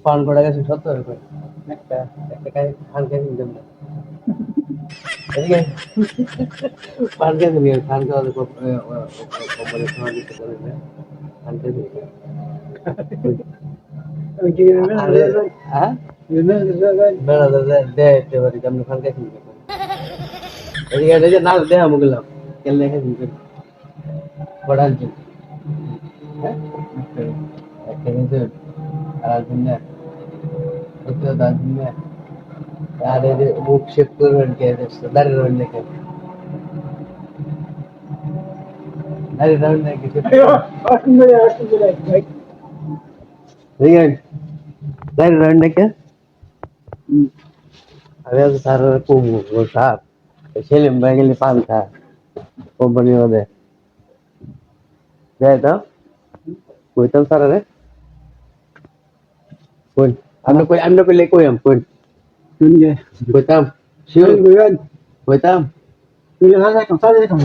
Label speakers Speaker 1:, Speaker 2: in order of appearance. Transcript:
Speaker 1: পান করে গেছে 70 করে একটা একটা কাজ খান খেয়ে নিলাম না এদিকে পান খেয়ে নিয়ে খান খাওয়া কোম্পানি খাওয়া দিতে পারে না খান খেয়ে নিয়ে আরে হ্যাঁ বেড়া দে বাড়ি আমরা খান খেয়ে নিয়ে এদিকে এদিকে না দে আমি গেলাম কেন দেখে নিয়ে পড়ার জন্য হ্যাঁ একটা কিন্তু আর জন্য একটা দান জন্য আর এই মুখ শেপ করবেন কে দাঁড়িয়ে রবেন দেখে দাঁড়িয়ে রবেন না কিছু দাঁড়িয়ে রবেন দেখে আমি আজ স্যার কমু ও স্যার সেলিম ভাই গেলে পান খা কোম্পানির মধ্যে যাই তো কইতাম স্যার রে কই আমরা কইলে কইতাম কই শুনগে কইতাম শিওর কইতাম কইতাম তুই না না কথা দেখো